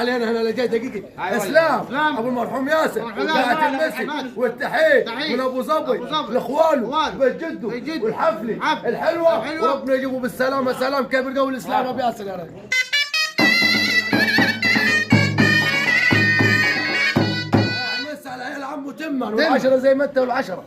علينا هنا لقيت دقيقة اسلام ابو المرحوم ياسر وقاعة المسي والتحية من ابو ظبي لاخوانه بيت جده والحفلة الحلوة وربنا يجيبه بالسلامة. سلام كبير قول الاسلام ابو ياسر يا رجل. نسأل على عيال عمو تمن والعشرة زي ما انت والعشرة.